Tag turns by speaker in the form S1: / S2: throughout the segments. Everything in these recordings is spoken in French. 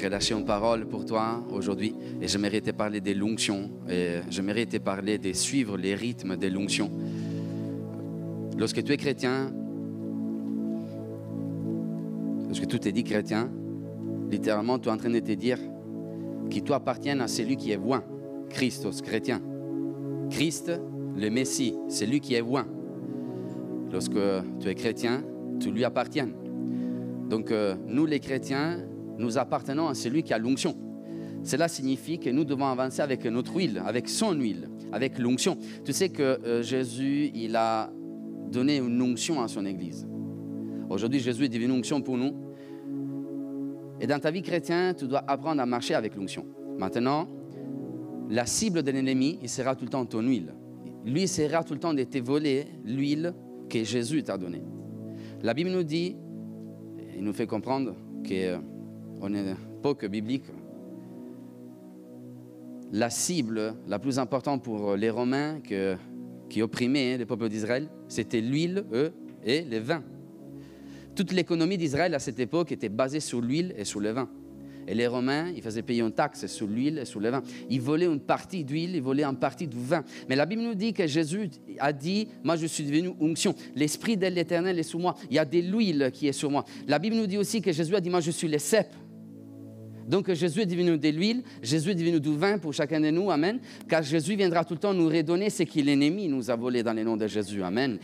S1: relâcher une parole pour toi aujourd'hui et j'aimerais te parler de l'onction et j'aimerais te parler de suivre les rythmes de l'onction. Lorsque tu es chrétien, lorsque tu te dis chrétien, littéralement tu es en train de te dire que tu appartiens à celui qui est oint, Christos, chrétien. Christ, le Messie, c'est lui qui est oint. Lorsque tu es chrétien, tu lui appartiens. Donc nous les chrétiens, nous appartenons à celui qui a l'onction. Cela signifie que nous devons avancer avec notre huile, avec son huile, avec l'onction. Tu sais que Jésus, il a donné une onction à son Église. Aujourd'hui, Jésus est devenu une onction pour nous. Et dans ta vie chrétienne, tu dois apprendre à marcher avec l'onction. Maintenant, la cible de l'ennemi, il sera tout le temps ton huile. Lui, il sera tout le temps de te voler l'huile que Jésus t'a donnée. La Bible nous dit, il nous fait comprendre qu'on est pas que biblique. La cible la plus importante pour les Romains qui opprimaient le peuple d'Israël, c'était l'huile, et le vin. Toute l'économie d'Israël à cette époque était basée sur l'huile et sur le vin. Et les Romains, ils faisaient payer une taxe sur l'huile et sur le vin. Ils volaient une partie d'huile, ils volaient une partie du vin. Mais la Bible nous dit que Jésus a dit, moi je suis devenu onction. L'Esprit de l'Éternel est sur moi. Il y a de l'huile qui est sur moi. La Bible nous dit aussi que Jésus a dit, moi je suis le cep. Donc Jésus est devenu de l'huile, Jésus est devenu du vin pour chacun de nous, amen. Car Jésus viendra tout le temps nous redonner ce que l'ennemi nous a volé dans le nom de Jésus, amen.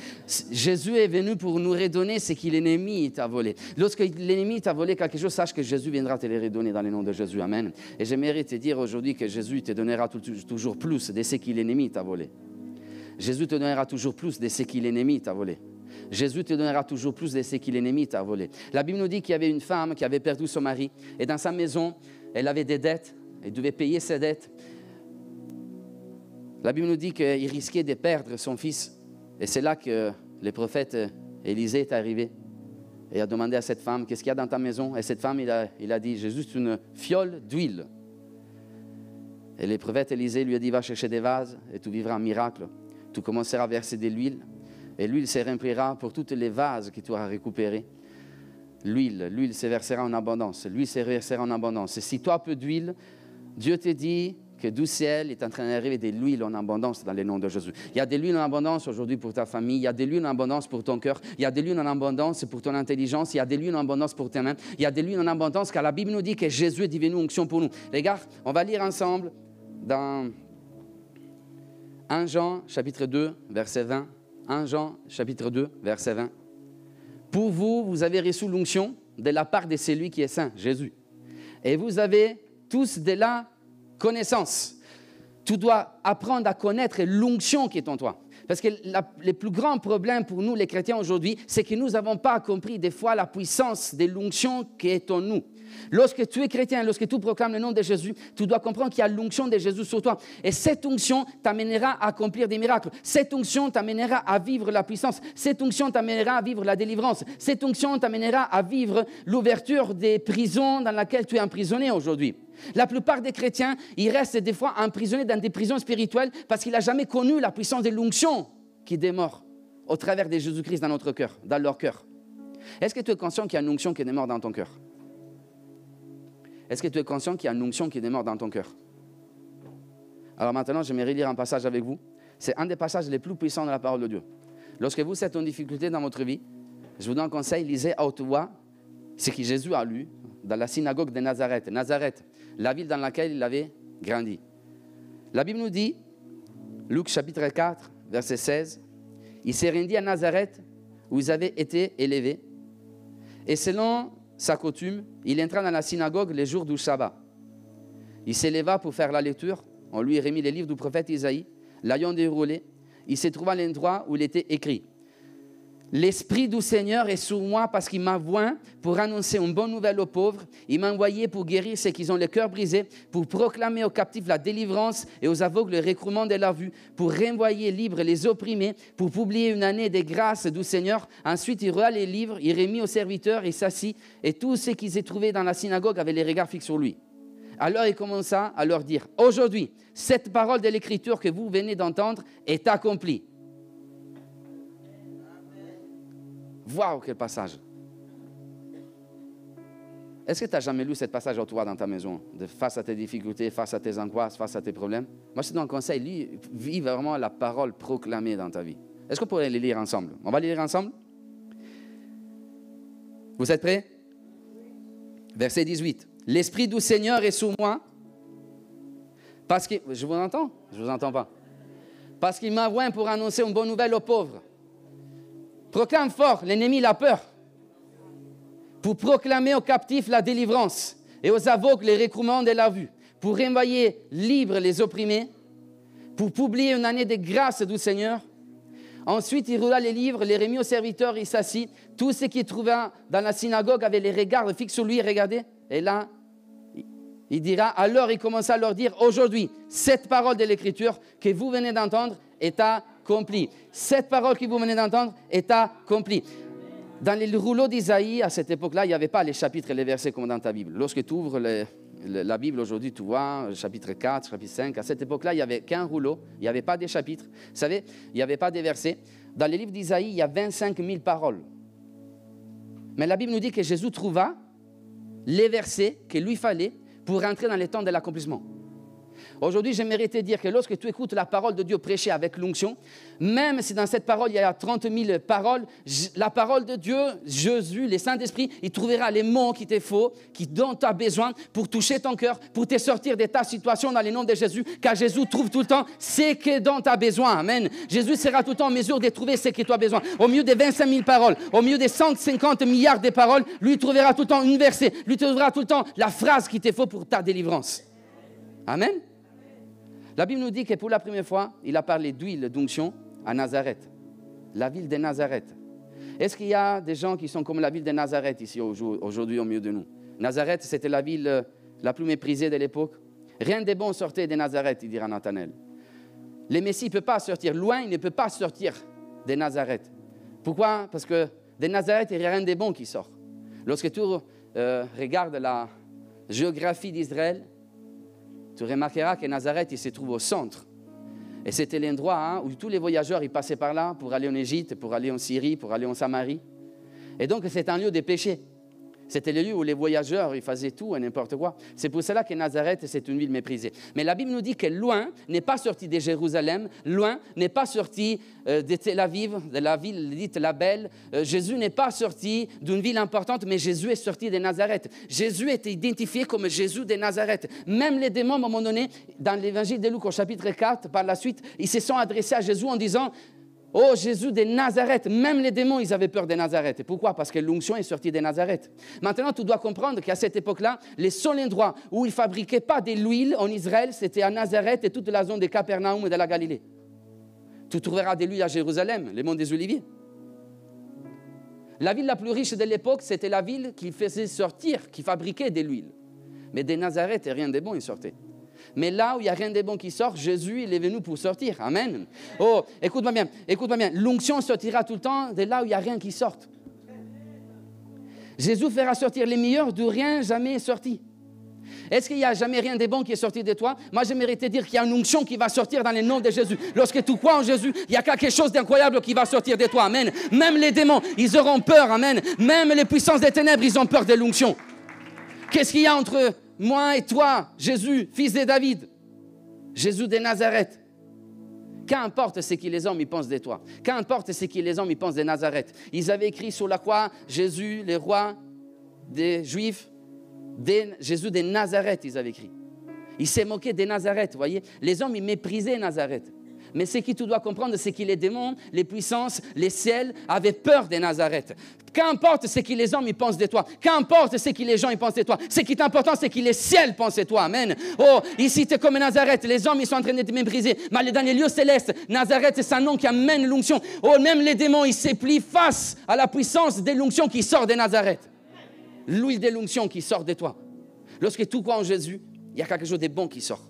S1: Jésus est venu pour nous redonner ce que l'ennemi t'a volé. Lorsque l'ennemi t'a volé quelque chose, sache que Jésus viendra te le redonner dans le nom de Jésus, amen. Et j'aimerais te dire aujourd'hui que Jésus te donnera toujours plus de ce que l'ennemi t'a volé. Jésus te donnera toujours plus de ce que l'ennemi t'a volé. Jésus te donnera toujours plus de ce que l'ennemi t'a volé. La Bible nous dit qu'il y avait une femme qui avait perdu son mari et dans sa maison, elle avait des dettes, elle devait payer ses dettes. La Bible nous dit qu'il risquait de perdre son fils et c'est là que le prophète Élisée est arrivé et a demandé à cette femme, qu'est-ce qu'il y a dans ta maison? Et cette femme, il a dit, j'ai juste une fiole d'huile. Et le prophète Élisée lui a dit, va chercher des vases et tu vivras un miracle. Tu commenceras à verser de l'huile. Et l'huile se remplira pour toutes les vases que tu auras récupérés. L'huile se versera en abondance. L'huile se versera en abondance. Et si tu as peu d'huile, Dieu te dit que du ciel il est en train d'arriver de l'huile en abondance dans le nom de Jésus. Il y a de l'huile en abondance aujourd'hui pour ta famille. Il y a de l'huile en abondance pour ton cœur. Il y a de l'huile en abondance pour ton intelligence. Il y a de l'huile en abondance pour tes mains. Il y a de l'huile en abondance car la Bible nous dit que Jésus est devenu onction pour nous. Les gars, on va lire ensemble dans 1 Jean chapitre 2, verset 20. 1 Jean, chapitre 2, verset 20. Pour vous, vous avez reçu l'onction de la part de celui qui est saint, Jésus. Et vous avez tous de la connaissance. Tu dois apprendre à connaître l'onction qui est en toi. Parce que le plus grand problème pour nous, les chrétiens aujourd'hui, c'est que nous n'avons pas compris des fois la puissance de l'onction qui est en nous. Lorsque tu es chrétien, lorsque tu proclames le nom de Jésus, tu dois comprendre qu'il y a l'onction de Jésus sur toi. Et cette onction t'amènera à accomplir des miracles. Cette onction t'amènera à vivre la puissance. Cette onction t'amènera à vivre la délivrance. Cette onction t'amènera à vivre l'ouverture des prisons dans lesquelles tu es emprisonné aujourd'hui. La plupart des chrétiens, ils restent des fois emprisonnés dans des prisons spirituelles parce qu'ils n'ont jamais connu la puissance de l'onction qui démord au travers de Jésus-Christ dans notre cœur, dans leur cœur. Est-ce que tu es conscient qu'il y a une onction qui démord dans ton cœur? Est-ce que tu es conscient qu'il y a une onction qui démord dans ton cœur? Alors maintenant, j'aimerais lire un passage avec vous. C'est un des passages les plus puissants de la parole de Dieu. Lorsque vous êtes en difficulté dans votre vie, je vous donne un conseil, lisez à haute voix ce que Jésus a lu dans la synagogue de Nazareth. Nazareth, la ville dans laquelle il avait grandi. La Bible nous dit, Luc chapitre 4, verset 16, il s'est rendu à Nazareth où ils avaient été élevés. Et selon sa coutume, il entra dans la synagogue les jours du sabbat. Il s'éleva pour faire la lecture. On lui remis les livres du prophète Isaïe. L'ayant déroulé, il se trouva à l'endroit où il était écrit. L'Esprit du Seigneur est sur moi parce qu'il m'a oint pour annoncer une bonne nouvelle aux pauvres. Il m'a envoyé pour guérir ceux qui ont le cœur brisé, pour proclamer aux captifs la délivrance et aux aveugles le recouvrement de la vue, pour renvoyer libres les opprimés, pour publier une année de grâce du Seigneur. Ensuite, il roula les livres, il remit aux serviteurs et s'assit. Et tous ceux qui s'étaient trouvés dans la synagogue avaient les regards fixés sur lui. Alors il commença à leur dire, « Aujourd'hui, cette parole de l'Écriture que vous venez d'entendre est accomplie. » Waouh, quel passage! Est-ce que tu n'as jamais lu ce passage au toit dans ta maison, face à tes difficultés, face à tes angoisses, face à tes problèmes? Moi, je te donne un conseil, vis vraiment la parole proclamée dans ta vie. Est-ce qu'on pourrait les lire ensemble? On va les lire ensemble? Vous êtes prêts? Verset 18. L'Esprit du Seigneur est sur moi, parce que... Je vous entends? Je ne vous entends pas. Parce qu'il m'a envoyé pour annoncer une bonne nouvelle aux pauvres. Proclame fort, l'ennemi a peur. Pour proclamer aux captifs la délivrance et aux aveugles les recouvrements de la vue, pour renvoyer libres les opprimés, pour publier une année de grâce du Seigneur. Ensuite, il roula les livres, les remit aux serviteurs, il s'assit. Tous ceux qui trouvaient dans la synagogue avaient les regards fixés sur lui, regardez. Et là, il dira, alors il commença à leur dire, aujourd'hui, cette parole de l'Écriture que vous venez d'entendre est accomplie. Cette parole que vous venez d'entendre est accomplie. Dans les rouleaux d'Isaïe, à cette époque-là, il n'y avait pas les chapitres et les versets comme dans ta Bible. Lorsque tu ouvres la Bible aujourd'hui, tu vois, chapitre 4, chapitre 5, à cette époque-là, il n'y avait qu'un rouleau, il n'y avait pas des chapitres, vous savez, il n'y avait pas des versets. Dans les livres d'Isaïe, il y a 25 000 paroles. Mais la Bible nous dit que Jésus trouva les versets qu'il lui fallait pour rentrer dans les temps de l'accomplissement. Aujourd'hui, j'aimerais te dire que lorsque tu écoutes la parole de Dieu prêchée avec l'onction, même si dans cette parole, il y a 30 000 paroles, la parole de Dieu, Jésus, le Saint-Esprit, il trouvera les mots qui te faut, dont tu as besoin pour toucher ton cœur, pour te sortir de ta situation dans le nom de Jésus, car Jésus trouve tout le temps ce dont tu as besoin. Amen. Jésus sera tout le temps en mesure de trouver ce que tu as besoin. Au milieu des 25 000 paroles, au milieu des 150 milliards de paroles, lui trouvera tout le temps une verset, lui trouvera tout le temps la phrase qu'il te faut pour ta délivrance. Amen. La Bible nous dit que pour la première fois, il a parlé d'huile d'onction à Nazareth, la ville de Nazareth. Est-ce qu'il y a des gens qui sont comme la ville de Nazareth ici aujourd'hui au milieu de nous? Nazareth, c'était la ville la plus méprisée de l'époque. Rien de bon sortait de Nazareth, il dira Nathanaël. Le Messie ne peut pas sortir loin, il ne peut pas sortir de Nazareth. Pourquoi? Parce que de Nazareth, il n'y a rien de bon qui sort. Lorsque tu regardes la géographie d'Israël, tu remarqueras que Nazareth, il se trouve au centre. Et c'était l'endroit où tous les voyageurs ils passaient par là pour aller en Égypte, pour aller en Syrie, pour aller en Samarie. Et donc, c'est un lieu de péché. C'était le lieu où les voyageurs ils faisaient tout et n'importe quoi. C'est pour cela que Nazareth, c'est une ville méprisée. Mais la Bible nous dit que loin n'est pas sorti de Jérusalem, loin n'est pas sorti de Tel Aviv, de la ville dite la Belle. Jésus n'est pas sorti d'une ville importante, mais Jésus est sorti de Nazareth. Jésus est identifié comme Jésus de Nazareth. Même les démons, à un moment donné, dans l'évangile de Luc au chapitre 4, par la suite, ils se sont adressés à Jésus en disant... Oh Jésus de Nazareth, même les démons, ils avaient peur de Nazareth. Pourquoi? Parce que l'onction est sortie de Nazareth. Maintenant, tu dois comprendre qu'à cette époque-là, les seuls endroits où ils ne fabriquaient pas de l'huile en Israël, c'était à Nazareth et toute la zone de Capernaum et de la Galilée. Tu trouveras de l'huile à Jérusalem, les monts des Oliviers. La ville la plus riche de l'époque, c'était la ville qui faisait sortir, qui fabriquait de l'huile. Mais de Nazareth, rien de bon, il sortait. Mais là où il n'y a rien de bon qui sort, Jésus, il est venu pour sortir. Amen. Oh, écoute-moi bien. L'onction sortira tout le temps de là où il n'y a rien qui sorte. Jésus fera sortir les meilleurs d'où rien jamais sorti. Est-ce qu'il n'y a jamais rien de bon qui est sorti de toi? Moi, j'aimerais te dire qu'il y a une onction qui va sortir dans le nom de Jésus. Lorsque tu crois en Jésus, il y a quelque chose d'incroyable qui va sortir de toi. Amen. Même les démons, ils auront peur. Amen. Même les puissances des ténèbres, ils ont peur de l'onction. Qu'est-ce qu'il y a entre moi et toi, Jésus, fils de David, Jésus de Nazareth? Qu'importe ce que les hommes y pensent de toi, qu'importe ce que les hommes y pensent de Nazareth. Ils avaient écrit sur la croix, Jésus, le roi des Juifs, Jésus de Nazareth, ils avaient écrit. Ils s'est moqué de Nazareth, vous voyez. Les hommes, ils méprisaient Nazareth. Mais ce que tu dois comprendre, c'est que les démons, les puissances, les ciels avaient peur de Nazareth. Qu'importe ce que les hommes ils pensent de toi, qu'importe ce que les gens ils pensent de toi, ce qui est important, c'est que les ciels pensent de toi. Amen. Oh, ici, tu es comme Nazareth, les hommes ils sont en train de te mépriser. Mais dans les lieux célestes, Nazareth, c'est un nom qui amène l'onction. Oh, même les démons, ils se plient face à la puissance de l'onction qui sort de Nazareth. L'huile de l'onction qui sort de toi. Lorsque tu crois en Jésus, il y a quelque chose de bon qui sort.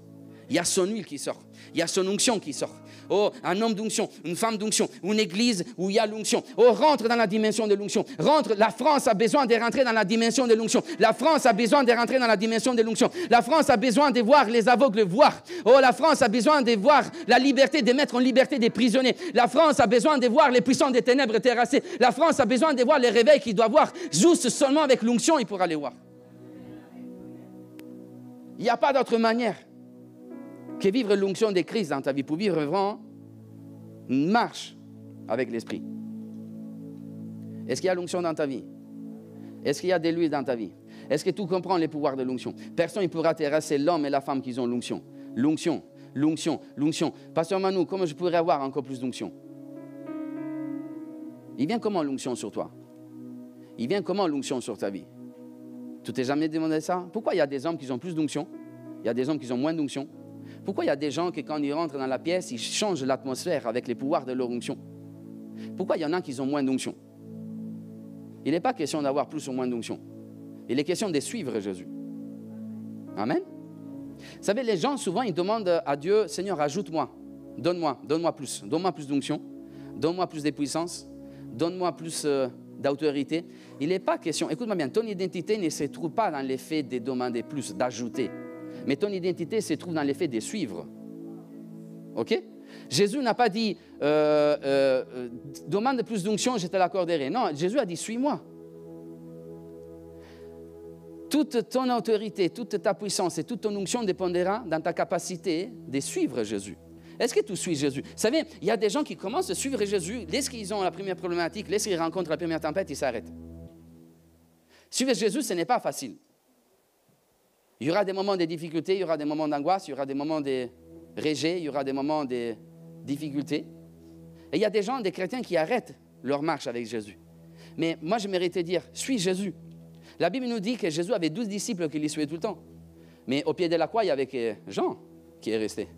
S1: Il y a son huile qui sort. Il y a son onction qui sort. Oh, un homme d'onction, une femme d'onction, une église où il y a l'onction. Oh, rentre dans la dimension de l'onction. Rentre. La France a besoin de rentrer dans la dimension de l'onction. La France a besoin de rentrer dans la dimension de l'onction. La France a besoin de voir les aveugles voir. Oh, la France a besoin de voir la liberté, de mettre en liberté des prisonniers. La France a besoin de voir les puissants des ténèbres terrassés. La France a besoin de voir les réveils qu'il doit voir. Juste seulement avec l'onction, il pourra les voir. Il n'y a pas d'autre manière que vivre l'onction des Christ dans ta vie, pour vivre vraiment une marche avec l'Esprit. Est-ce qu'il y a l'onction dans ta vie? Est-ce qu'il y a de l'huile dans ta vie? Est-ce que tu comprends les pouvoirs de l'onction? Personne ne pourra terrasser l'homme et la femme qui ont l'onction. L'onction, l'onction, l'onction. Pasteur Manu, comment je pourrais avoir encore plus d'onction? Il vient comment l'onction sur toi? Il vient comment l'onction sur ta vie? Tu t'es jamais demandé ça? Pourquoi il y a des hommes qui ont plus d'onction? Il y a des hommes qui ont moins d'onction? Pourquoi il y a des gens qui, quand ils rentrent dans la pièce, ils changent l'atmosphère avec les pouvoirs de leur onction? Pourquoi il y en a qui ont moins d'onction? Il n'est pas question d'avoir plus ou moins d'onction. Il est question de suivre Jésus. Amen. Vous savez, les gens, souvent, ils demandent à Dieu, Seigneur, ajoute-moi, donne-moi plus d'onction, donne-moi plus de puissance, donne-moi plus d'autorité. Il n'est pas question, écoute-moi bien, ton identité ne se trouve pas dans l'effet de demander plus, d'ajouter. Mais ton identité se trouve dans l'effet de suivre. OK? Jésus n'a pas dit, demande plus d'onction, je te l'accorderai. Non, Jésus a dit, suis-moi. Toute ton autorité, toute ta puissance et toute ton onction dépendra dans ta capacité de suivre Jésus. Est-ce que tu suis Jésus? Vous savez, il y a des gens qui commencent à suivre Jésus, dès qu'ils ont la première problématique, dès qu'ils rencontrent la première tempête, ils s'arrêtent. Suivre Jésus, ce n'est pas facile. Il y aura des moments de difficulté, il y aura des moments d'angoisse, il y aura des moments de rejet, il y aura des moments de difficulté. Et il y a des gens, des chrétiens qui arrêtent leur marche avec Jésus. Mais moi, je mérite dire, suis Jésus. La Bible nous dit que Jésus avait 12 disciples qui lui suivaient tout le temps. Mais au pied de la croix, il y avait que Jean qui est resté.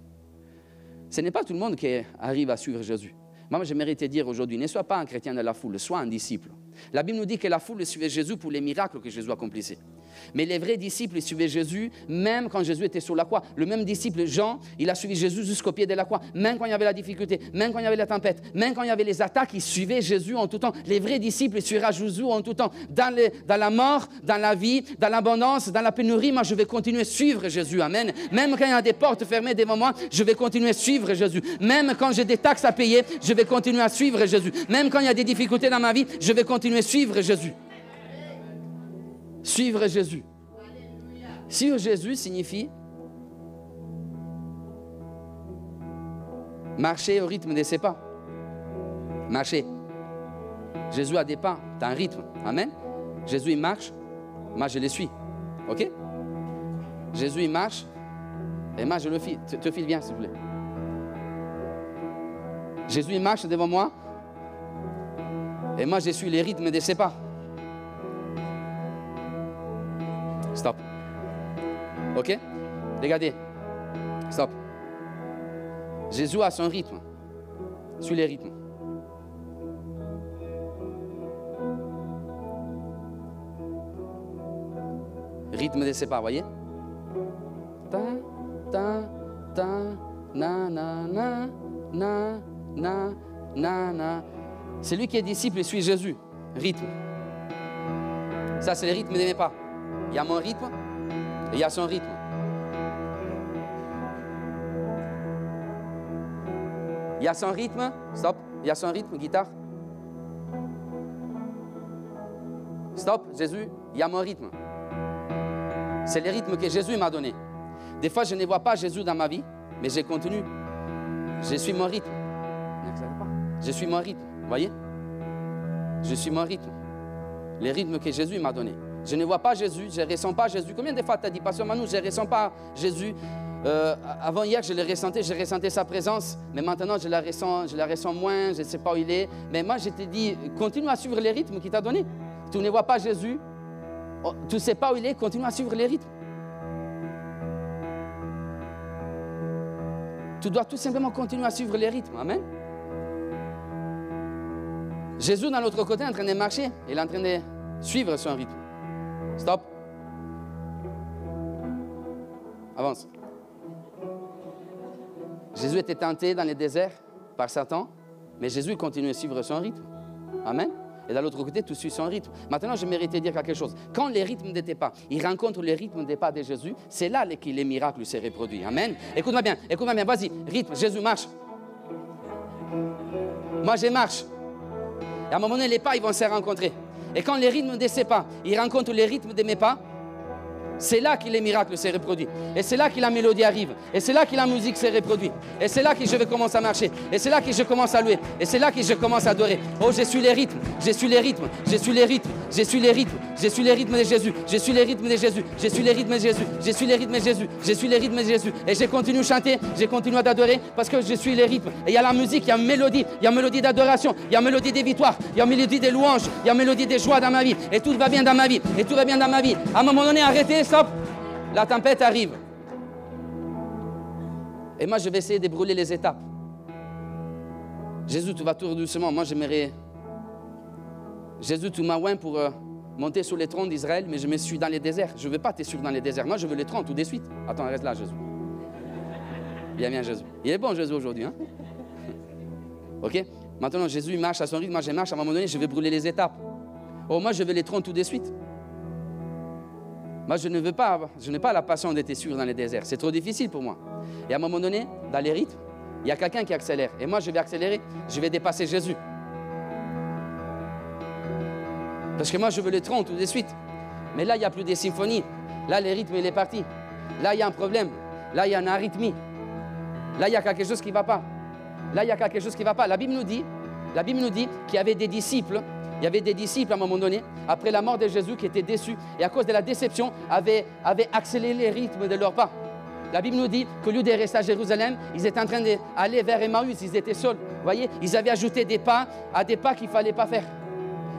S1: Ce n'est pas tout le monde qui arrive à suivre Jésus. Moi, je mérite dire aujourd'hui, ne sois pas un chrétien de la foule, sois un disciple. La Bible nous dit que la foule suivait Jésus pour les miracles que Jésus accomplissait. Mais les vrais disciples suivaient Jésus même quand Jésus était sur la croix. Le même disciple, Jean, il a suivi Jésus jusqu'au pied de la croix. Même quand il y avait la difficulté, même quand il y avait la tempête, même quand il y avait les attaques, ils suivaient Jésus en tout temps. Les vrais disciples suivront Jésus en tout temps. Dans la mort, dans la vie, dans l'abondance, dans la pénurie, moi je vais continuer à suivre Jésus. Amen. Même quand il y a des portes fermées devant moi, je vais continuer à suivre Jésus. Même quand j'ai des taxes à payer, je vais continuer à suivre Jésus. Même quand il y a des difficultés dans ma vie, je vais continuer à suivre Jésus. Suivre Jésus. Suivre Jésus signifie marcher au rythme de ses pas. Marcher. Jésus a des pas, tu as un rythme. Amen. Jésus il marche, moi je le suis. OK? Jésus il marche et moi je le file. Te file bien s'il vous plaît. Jésus il marche devant moi et moi je suis les rythmes de ses pas. Stop. OK? Regardez. Stop. Jésus a son rythme. Suis les rythmes. Rythme de ses pas, voyez? Ta, ta, ta, na, na, na, na, na, na, na. Celui qui est disciple suit Jésus. Rythme. Ça, c'est le rythme de mes pas. Il y a mon rythme et il y a son rythme. Il y a son rythme. Stop. Il y a son rythme, guitare. Stop, Jésus. Il y a mon rythme. C'est le rythme que Jésus m'a donné. Des fois, je ne vois pas Jésus dans ma vie, mais je continue. Je suis mon rythme. Je suis mon rythme. Vous voyez? Je suis mon rythme. Le rythme que Jésus m'a donné. Je ne vois pas Jésus, je ne ressens pas Jésus. Combien de fois tu as dit, Pasteur Manu, je ne ressens pas Jésus? Avant hier, je le ressentais, je ressentais sa présence, mais maintenant, je la ressens moins, je ne sais pas où il est. Mais moi, je te dis, continue à suivre les rythmes qu'il t'a donné. Tu ne vois pas Jésus, tu ne sais pas où il est, continue à suivre les rythmes. Tu dois tout simplement continuer à suivre les rythmes. Amen. Jésus, dans l'autre côté, est en train de marcher, il est en train de suivre son rythme. Stop. Avance. Jésus était tenté dans le désert par Satan, mais Jésus continue à suivre son rythme. Amen. Et de l'autre côté, tu suis son rythme. Maintenant, je méritais dire quelque chose. Quand les rythmes de tes pas, ils rencontrent les rythmes des pas de Jésus, c'est là que les miracles se reproduisent. Amen. Écoute-moi bien, vas-y, rythme, Jésus marche. Moi, je marche. Et à un moment donné, les pas, ils vont se rencontrer. Et quand les rythmes de ses pas, ils rencontrent les rythmes de mes pas, C'est là que les miracles se reproduisent. Et c'est là que la mélodie arrive. Et c'est là que la musique se reproduit. Et c'est là que je vais commencer à marcher. Et c'est là que je commence à louer. Et c'est là que je commence à adorer. Oh, je suis les rythmes. Je suis les rythmes. Je suis les rythmes. Je suis les rythmes. Je suis les rythmes de Jésus. Je suis les rythmes de Jésus. Je suis les rythmes de Jésus. Je suis les rythmes de Jésus. Je suis les rythmes de Jésus. Et je continue à chanter. Je continue à adorer parce que je suis les rythmes. Et il y a la musique, il y a une mélodie. Il y a une mélodie d'adoration. Il y a une mélodie des victoires. Il y a une mélodie des louanges. Il y a une mélodie des joies dans ma vie. Et tout va bien dans ma vie. Et tout va bien dans ma vie. À un moment donné, arrêtez, stop. La tempête arrive. Et moi, je vais essayer de brûler les étapes. Jésus, tu vas tout doucement. Moi, j'aimerais... Jésus, tu m'as oint pour monter sur les trônes d'Israël, mais je me suis dans les déserts. Je ne veux pas te suivre dans les déserts. Moi, je veux les trônes tout de suite. Attends, reste là, Jésus. Viens, Jésus. Il est bon, Jésus, aujourd'hui. Hein? OK? Maintenant, Jésus marche à son rythme. Moi, je marche. À un moment donné, je vais brûler les étapes. Oh, moi, je veux les trônes tout de suite. Moi, je n'ai pas la passion d'être sûr dans les déserts. C'est trop difficile pour moi. Et à un moment donné, dans les rythmes, il y a quelqu'un qui accélère. Et moi, je vais accélérer. Je vais dépasser Jésus. Parce que moi, je veux le trône tout de suite. Mais là, il n'y a plus de symphonie. Là, le rythme, il est parti. Là, il y a un problème. Là, il y a une arythmie. Là, il y a quelque chose qui ne va pas. Là, il y a quelque chose qui ne va pas. La Bible nous dit qu'il y avait des disciples. Il y avait des disciples à un moment donné, après la mort de Jésus, qui étaient déçus et à cause de la déception, avaient accéléré les rythmes de leur pas. La Bible nous dit qu'au lieu de rester à Jérusalem, ils étaient en train d'aller vers Emmaüs, ils étaient seuls. Vous voyez, ils avaient ajouté des pas à des pas qu'il ne fallait pas faire.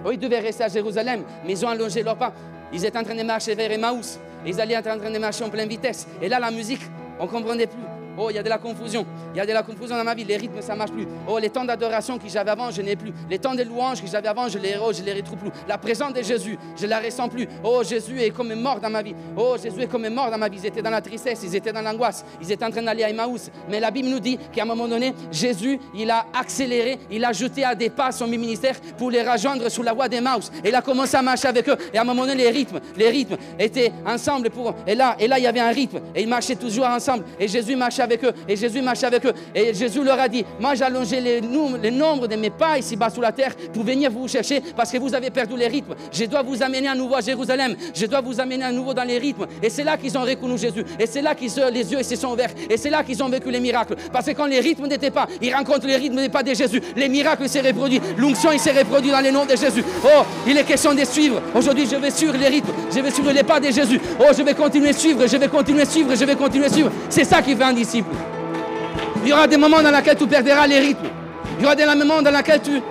S1: Oui, ils devaient rester à Jérusalem, mais ils ont allongé leurs pas. Ils étaient en train de marcher vers Emmaüs. Ils allaient en train de marcher en pleine vitesse. Et là, la musique, on ne comprenait plus. Oh, il y a de la confusion. Il y a de la confusion dans ma vie. Les rythmes, ça ne marche plus. Oh, les temps d'adoration que j'avais avant, je n'ai plus. Les temps de louange que j'avais avant, je les retrouve plus. La présence de Jésus, je ne la ressens plus. Oh, Jésus est comme mort dans ma vie. Oh, Jésus est comme mort dans ma vie. Ils étaient dans la tristesse, ils étaient dans l'angoisse. Ils étaient en train d'aller à Emmaüs. Mais la Bible nous dit qu'à un moment donné, Jésus, il a accéléré, il a jeté à des pas son ministère pour les rejoindre sur la voie d'Emmaüs. Et il a commencé à marcher avec eux. Et à un moment donné, les rythmes étaient ensemble pour eux. Et là, il y avait un rythme. Et ils marchaient toujours ensemble. Et Jésus marchait avec eux. Et Jésus marchait avec eux. Et Jésus leur a dit, moi j'ai allongé le nombre de mes pas ici-bas sous la terre pour venir vous chercher parce que vous avez perdu les rythmes. Je dois vous amener à nouveau à Jérusalem. Je dois vous amener à nouveau dans les rythmes. Et c'est là qu'ils ont reconnu Jésus. Et c'est là qu'ils les yeux se sont ouverts. Et c'est là qu'ils ont vécu les miracles. Parce que quand les rythmes n'étaient pas, ils rencontrent les rythmes des pas de Jésus. Les miracles s'est reproduit. L'onction il s'est reproduit dans le nom de Jésus. Oh, il est question de suivre. Aujourd'hui, je vais suivre les rythmes. Je vais suivre les pas de Jésus. Oh, je vais continuer à suivre. Je vais continuer à suivre. Je vais continuer à suivre. C'est ça qui fait un disciple. Il y aura des moments dans lesquels tu perdras les rythmes. Il y aura des moments dans lesquels tu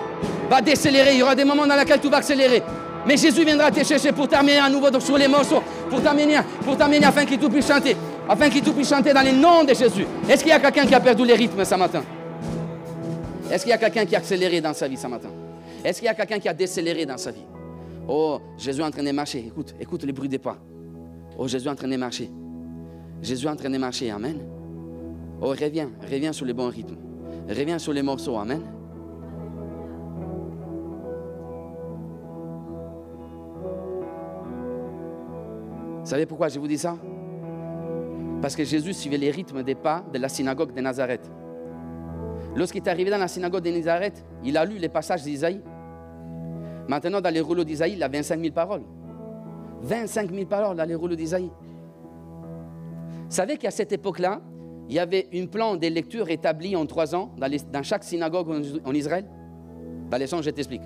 S1: vas décélérer. Il y aura des moments dans lesquels tu vas accélérer. Mais Jésus viendra te chercher pour t'amener à nouveau sur les morceaux. Pour t'amener afin qu'il puisse chanter. Afin qu'il puisse chanter dans le nom de Jésus. Est-ce qu'il y a quelqu'un qui a perdu les rythmes ce matin? Est-ce qu'il y a quelqu'un qui a accéléré dans sa vie ce matin? Est-ce qu'il y a quelqu'un qui a décéléré dans sa vie? Oh, Jésus est en train de marcher. Écoute le bruit des pas. Oh, Jésus est en train de marcher. Jésus est en train de marcher. Amen. Oh, reviens sur les bons rythmes. Reviens sur les morceaux. Amen. Vous savez pourquoi je vous dis ça? Parce que Jésus suivait les rythmes des pas de la synagogue de Nazareth. Lorsqu'il est arrivé dans la synagogue de Nazareth, il a lu les passages d'Isaïe. Maintenant, dans les rouleaux d'Isaïe, il a 25 000 paroles. 25 000 paroles dans les rouleaux d'Isaïe. Vous savez qu'à cette époque-là, il y avait un plan de lecture établi en 3 ans dans chaque synagogue en Israël. Dans les sons, je t'explique.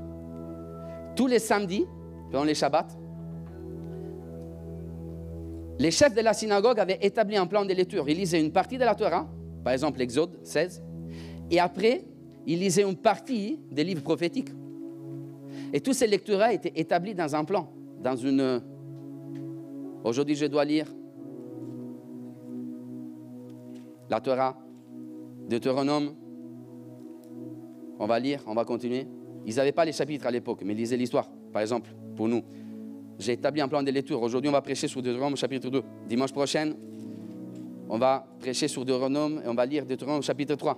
S1: Tous les samedis, pendant les Shabbats, les chefs de la synagogue avaient établi un plan de lecture. Ils lisaient une partie de la Torah, par exemple l'Exode 16, et après, ils lisaient une partie des livres prophétiques. Et tous ces lectures étaient établis dans un plan, dans une... Aujourd'hui, je dois lire la Torah, Deutéronome. On va lire, on va continuer. Ils n'avaient pas les chapitres à l'époque, mais ils lisaient l'histoire. Par exemple, pour nous, j'ai établi un plan de lecture. Aujourd'hui, on va prêcher sur Deutéronome chapitre 2. Dimanche prochain, on va prêcher sur Deutéronome et on va lire Deutéronome chapitre 3.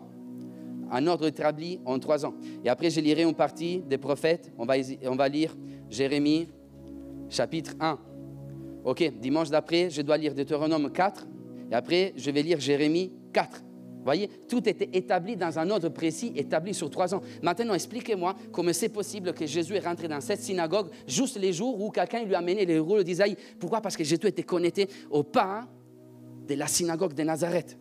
S1: Un ordre établi en 3 ans. Et après, je lirai une partie des prophètes. On va lire Jérémie chapitre 1. Ok, dimanche d'après, je dois lire Deutéronome 4. Et après, je vais lire Jérémie 4. Voyez, tout était établi dans un ordre précis, établi sur 3 ans. Maintenant, expliquez-moi comment c'est possible que Jésus est rentré dans cette synagogue juste les jours où quelqu'un lui a amené les rouleaux d'Isaïe. Pourquoi? Parce que Jésus était connecté au pas de la synagogue de Nazareth.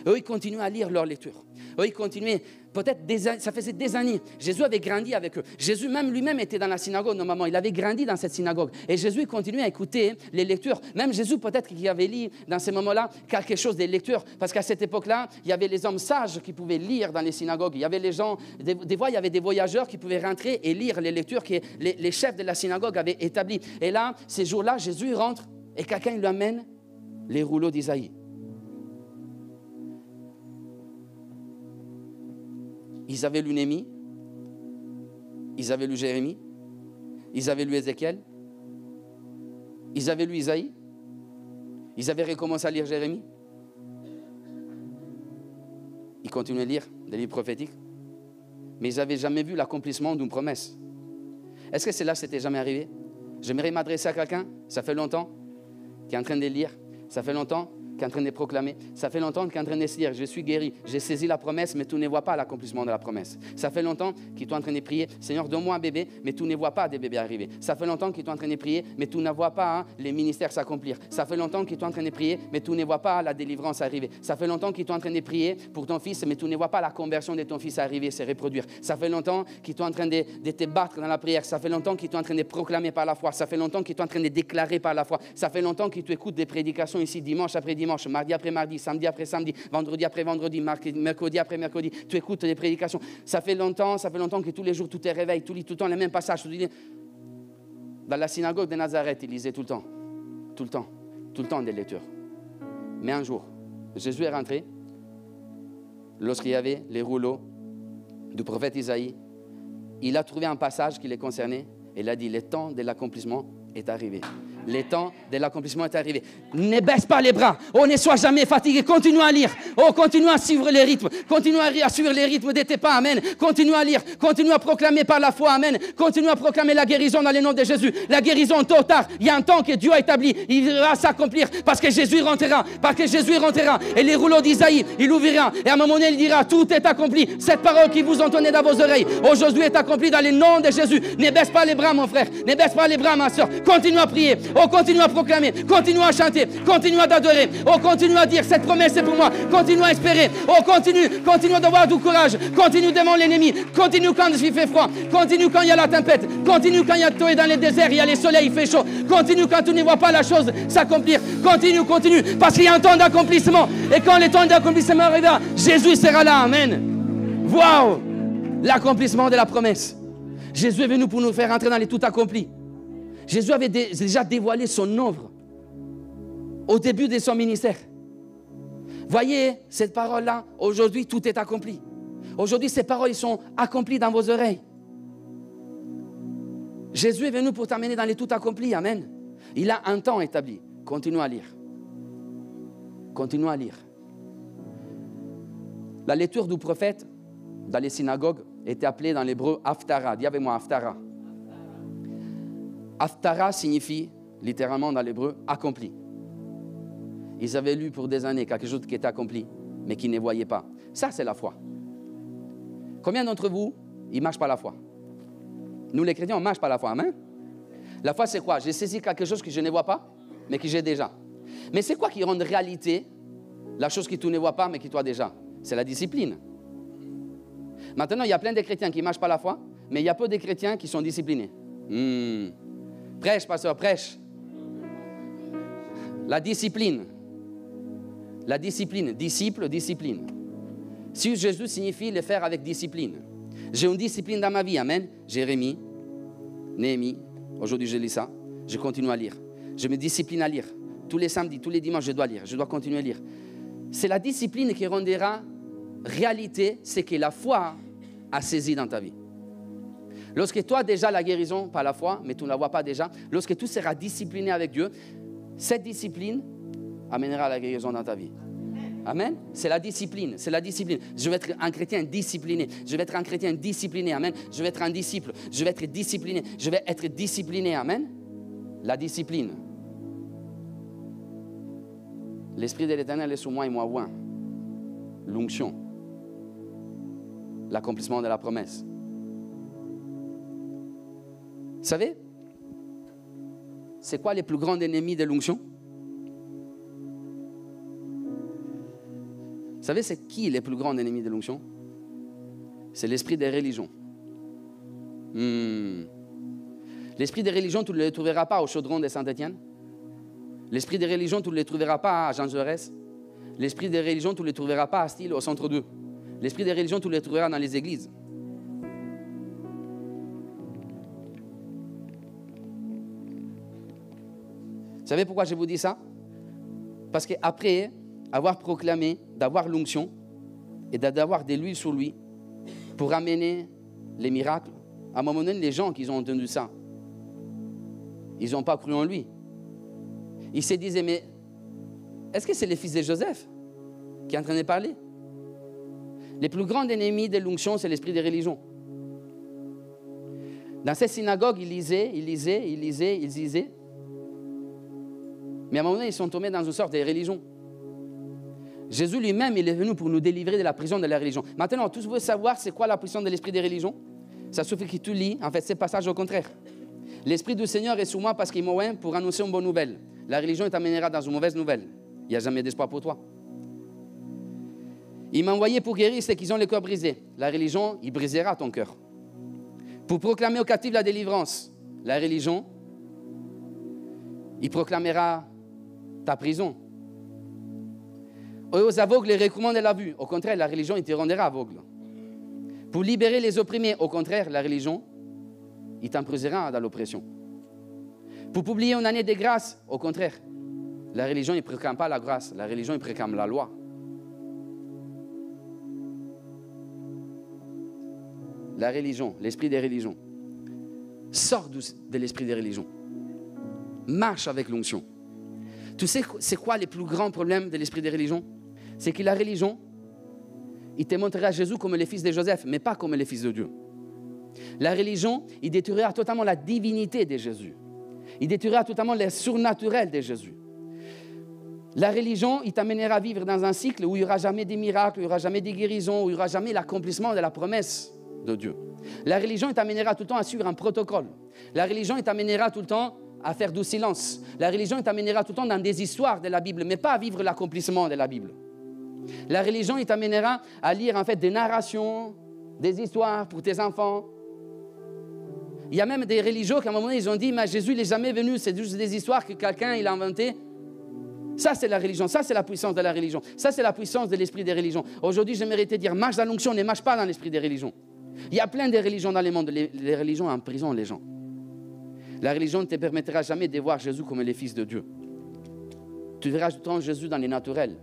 S1: Eux, ils continuaient à lire leur lecture. Eux, ils continuaient, peut-être ça faisait des années. Jésus avait grandi avec eux. Jésus lui-même était dans la synagogue normalement. Il avait grandi dans cette synagogue. Et Jésus continuait à écouter les lectures. Même Jésus, peut-être qu'il avait lu dans ces moments-là quelque chose des lectures. Parce qu'à cette époque-là, il y avait les hommes sages qui pouvaient lire dans les synagogues. Il y avait les gens, des fois, il y avait des voyageurs qui pouvaient rentrer et lire les lectures que les chefs de la synagogue avaient établies. Et là, ces jours-là, Jésus rentre et quelqu'un lui amène les rouleaux d'Isaïe. Ils avaient lu Néhémie, ils avaient lu Jérémie, ils avaient lu Ézéchiel, ils avaient lu Isaïe, ils avaient recommencé à lire Jérémie. Ils continuaient à lire des livres prophétiques, mais ils n'avaient jamais vu l'accomplissement d'une promesse. Est-ce que cela s'était jamais arrivé? J'aimerais m'adresser à quelqu'un, ça fait longtemps, qui est en train de lire, ça fait longtemps, qui est en train de proclamer. Ça fait longtemps qu'il est en train de se dire, je suis guéri, j'ai saisi la promesse, mais tu ne vois pas l'accomplissement de la promesse. Ça fait longtemps qu'il est en train de prier, Seigneur, donne-moi un bébé, mais tu ne vois pas des bébés arriver. Ça fait longtemps qu'il est en train de prier, mais tu ne vois pas les ministères s'accomplir. Ça fait longtemps qu'il est en train de prier, mais tu ne vois pas la délivrance arriver. Ça fait longtemps qu'il est en train de prier pour ton fils, mais tu ne vois pas la conversion de ton fils arriver, se reproduire. Ça fait longtemps qu'il est en train de te battre dans la prière. Ça fait longtemps qu'il est en train de proclamer par la foi. Ça fait longtemps qu'il est en train de déclarer par la foi. Ça fait longtemps qu'il écoute des prédications ici, dimanche après dimanche, mardi après mardi, samedi après samedi, vendredi après vendredi, mercredi après mercredi. Tu écoutes des prédications. Ça fait longtemps que tous les jours, tu te réveilles, tu lis tout le temps les mêmes passages. Dans la synagogue de Nazareth, il lisait tout le temps des lectures. Mais un jour, Jésus est rentré, lorsqu'il y avait les rouleaux du prophète Isaïe, il a trouvé un passage qui les concernait et il a dit, le temps de l'accomplissement est arrivé. Le temps de l'accomplissement est arrivé. Ne baisse pas les bras. Oh, ne sois jamais fatigué. Continue à lire. Oh, continue à suivre les rythmes. Continue à suivre les rythmes de tes pas. Amen. Continue à lire. Continue à proclamer par la foi. Amen. Continue à proclamer la guérison dans le nom de Jésus. La guérison, tôt ou tard, il y a un temps que Dieu a établi. Il va s'accomplir parce que Jésus rentrera. Parce que Jésus rentrera. Et les rouleaux d'Isaïe, il ouvrira. Et à un moment donné, il dira, tout est accompli. Cette parole qui vous entendez dans vos oreilles, aujourd'hui est accomplie dans le nom de Jésus. Ne baisse pas les bras, mon frère. Ne baisse pas les bras, ma soeur. Continue à prier. Oh, continue à proclamer, continue à chanter, continue à adorer. Oh, continue à dire, cette promesse est pour moi. Continue à espérer. Oh, continue d'avoir du courage. Continue devant l'ennemi. Continue quand il fait froid. Continue quand il y a la tempête. Continue quand il y a toi dans les déserts, il y a les soleils, il fait chaud. Continue quand tu ne vois pas la chose s'accomplir. Continue, parce qu'il y a un temps d'accomplissement. Et quand le temps d'accomplissement arrivera, Jésus sera là. Amen. Waouh! L'accomplissement de la promesse. Jésus est venu pour nous faire entrer dans les tout accomplis. Jésus avait déjà dévoilé son œuvre au début de son ministère. Voyez cette parole-là, aujourd'hui tout est accompli. Aujourd'hui ces paroles ils sont accomplies dans vos oreilles. Jésus est venu pour t'amener dans les tout accomplis, amen. Il a un temps établi. Continue à lire. Continue à lire. La lecture du prophète dans les synagogues était appelée dans l'hébreu Haftara. Dis avec moi Haftara. Haftara signifie littéralement dans l'hébreu accompli. Ils avaient lu pour des années quelque chose qui était accompli, mais qui ne voyaient pas. Ça, c'est la foi. Combien d'entre vous, ils ne marchent pas la foi? Nous, les chrétiens, on ne marche pas la foi. Amen. La foi, c'est quoi? J'ai saisi quelque chose que je ne vois pas, mais que j'ai déjà. Mais c'est quoi qui rend réalité la chose que tu ne vois pas, mais que tu as déjà? C'est la discipline. Maintenant, il y a plein de chrétiens qui ne marchent pas la foi, mais il y a peu de chrétiens qui sont disciplinés. Prêche, pasteur, prêche. La discipline. La discipline. Disciple, discipline. Si Jésus signifie le faire avec discipline. J'ai une discipline dans ma vie, amen. Jérémie, Néhémie, aujourd'hui je lis ça. Je continue à lire. Je me discipline à lire. Tous les samedis, tous les dimanches, je dois lire. Je dois continuer à lire. C'est la discipline qui rendra réalité ce que la foi a saisi dans ta vie. Lorsque tu as déjà la guérison par la foi, mais tu ne la vois pas déjà, lorsque tu seras discipliné avec Dieu, cette discipline amènera la guérison dans ta vie. Amen. C'est la discipline, c'est la discipline. Je vais être un chrétien discipliné. Je vais être un chrétien discipliné. Amen. Je vais être un disciple. Je vais être discipliné. Je vais être discipliné. Amen. La discipline. L'Esprit de l'Éternel est sur moi et moi oint. l'onction, l'accomplissement de la promesse. Vous savez, c'est quoi les plus grands ennemis de l'onction? Vous savez, c'est qui les plus grands ennemis de l'onction? C'est l'esprit des religions. L'esprit des religions, tu ne le trouveras pas au chaudron de Saint-Étienne. L'esprit des religions, tu ne le trouveras pas à Jean Jaurès. L'esprit des religions, tu ne le trouveras pas à Style, au Centre 2. L'esprit des religions, tu le trouveras dans les églises. Vous savez pourquoi je vous dis ça? Parce qu'après avoir proclamé, d'avoir l'onction et d'avoir de l'huile sur lui pour amener les miracles, à un moment donné, les gens qui ont entendu ça, ils n'ont pas cru en lui. Ils se disaient, mais est-ce que c'est le fils de Joseph qui est en train de parler? Les plus grands ennemis de l'onction, c'est l'esprit des religions. Dans ces synagogues, ils lisaient. Mais à un moment donné, ils sont tombés dans une sorte de religion. Jésus lui-même, il est venu pour nous délivrer de la prison de la religion. Maintenant, tu veux savoir c'est quoi la prison de l'esprit des religions? Ça suffit que tu lis, en fait, ces passages au contraire. L'Esprit du Seigneur est sur moi parce qu'il m'a oint pour annoncer une bonne nouvelle. La religion t'amènera dans une mauvaise nouvelle. Il n'y a jamais d'espoir pour toi. Il m'a envoyé pour guérir ceux qui ont le cœur brisé. La religion, il brisera ton cœur. Pour proclamer aux captifs la délivrance. La religion, il proclamera ta prison. Et aux aveugles, les recommande la vue. Au contraire, la religion, il te rendra aveugle. Pour libérer les opprimés, au contraire, la religion, il t'emprisonnera dans l'oppression. Pour publier une année de grâce, au contraire, la religion, il ne proclame pas la grâce. La religion, il proclame la loi. La religion, l'esprit des religions, sort de l'esprit des religions. Marche avec l'onction. Tu sais, c'est quoi les plus grands problèmes de l'esprit des religions? C'est que la religion, il te montrera Jésus comme le fils de Joseph, mais pas comme le fils de Dieu. La religion, il détruira totalement la divinité de Jésus. Il détruira totalement le surnaturel de Jésus. La religion, il t'amènera à vivre dans un cycle où il n'y aura jamais des miracles, il n'y aura jamais des guérisons, où il n'y aura jamais l'accomplissement de la promesse de Dieu. La religion, il t'amènera tout le temps à suivre un protocole. La religion, il t'amènera tout le temps à faire du silence. La religion, il t'amènera tout le temps dans des histoires de la Bible, mais pas à vivre l'accomplissement de la Bible. La religion, il t'amènera à lire en fait des narrations, des histoires pour tes enfants. Il y a même des religieux qui à un moment ils ont dit, mais Jésus il n'est jamais venu, c'est juste des histoires que quelqu'un il a inventées. Ça c'est la religion, ça c'est la puissance de la religion, ça c'est la puissance de l'esprit des religions. Aujourd'hui j'aimerais te dire, marche dans l'onction, ne marche pas dans l'esprit des religions. Il y a plein de religions dans le monde, les religions emprisonnent les gens. La religion ne te permettra jamais de voir Jésus comme le Fils de Dieu. Tu verras tout le temps Jésus dans les naturels.